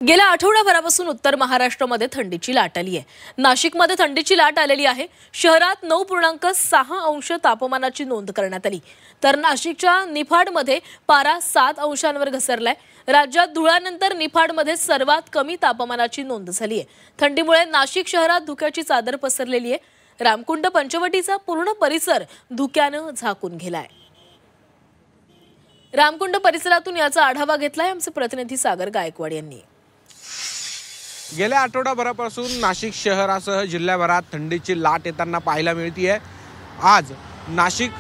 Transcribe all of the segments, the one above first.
गेल्या आठवड्याभरापासून उत्तर महाराष्ट्रामध्ये थंडीची लाट आली आहे। नाशिकमध्ये थंडीची लाट आलेली आहे। शहरात 9.6 अंश तापमानाची नोंद करण्यात आली, तर नाशिकच्या निफाडमध्ये पारा 7 अंशांवर घसरलाय। राज्यात धुळ्यानंतर निफाडमध्ये सर्वात कमी तापमानाची नोंद झाली आहे। थंडीमुळे नाशिक शहरात धुक्याची चादर पसरलेली आहे। रामकुंड पंचवटीचा पूर्ण परिसर धुक्याने झाकून गेलाय। रामकुंड परिसरातून याचा आढावा घेतलाय आमचे प्रतिनिधी सागर गायकवाड यांनी। गेल्या आठवड्याभरापासून नाशिक शहरासह जिल्ह्याभरात थंडीची लाट येताना पाहायला मिळते। आज नाशिक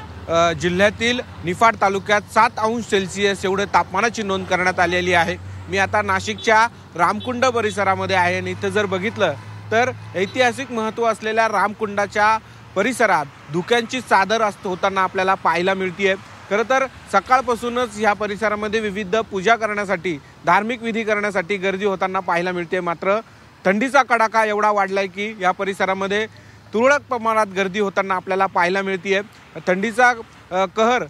जिल्ह्यातील निफाड तालुक्यात 7 अंश सेल्सिअस एवढे तापमानाची नोंद करण्यात आलेली आहे। मी आता नाशिकच्या रामकुंड परिसरामध्ये आहे आणि इथे जर बघितलं तर ऐतिहासिक महत्त्व असलेल्या रामकुंडाच्या परिसरात धुक्यांची चादर होताना आपल्याला पाहायला मिळते। खरं तर सकाळपासूनच या परिसरामध्ये विविध पूजा करण्यासाठी, धार्मिक विधी करण्यासाठी गर्दी होताना पाहायला मिळते। मात्र थंडीचा कडाका एवढा वाढलाय की या परिसरामध्ये तुरळक प्रमाणात गर्दी होताना आपल्याला पाहायला मिळते। थंडीचा कहर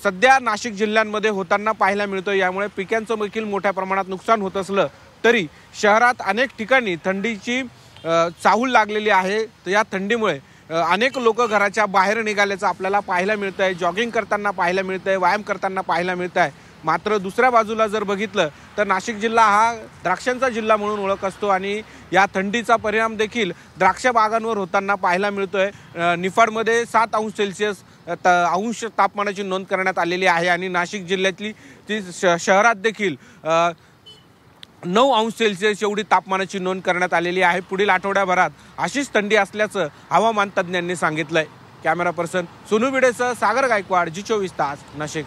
सध्या नाशिक जिल्ह्यांमध्ये होताना पाहायला मिळतो। यामुळे पिकांचं देखील मोठ्या प्रमाणात नुकसान होत असलं तरी शहरात अनेक ठिकाणी थंडीची चाहूल लागलेली आहे। तर या थंडीमुळे अनेक लोक घराच्या बाहेर निघाल्याचं आपल्याला पाहायला मिळतंय। जॉगिंग करताना पाहायला मिळतंय, व्यायाम करताना पाहायला मिळतंय। मात्र दुसऱ्या बाजूला जर बघितलं तर नाशिक जिल्हा हा द्राक्षांचा जिल्हा म्हणून ओळख असतो आणि या थंडीचा परिणाम देखील द्राक्ष बागांवर होताना पाहायला मिळतोय। निफाडमध्ये 7 अंश सेल्सिअस अंश तापमानाची नोंद करण्यात आलेली आहे आणि नाशिक जिल्ह्यातली शहरात देखील 9 अंश सेल्सिअस एवढी तापमानाची नोंद करण्यात आलेली आहे। पुढील आठवड्याभरात अशीच थंडी असल्याचं हवामान तज्ज्ञांनी सांगितलंय। कॅमेरा पर्सन सोनू भिडेसह सागर गायकवाड, जी 24 तास, नाशिक।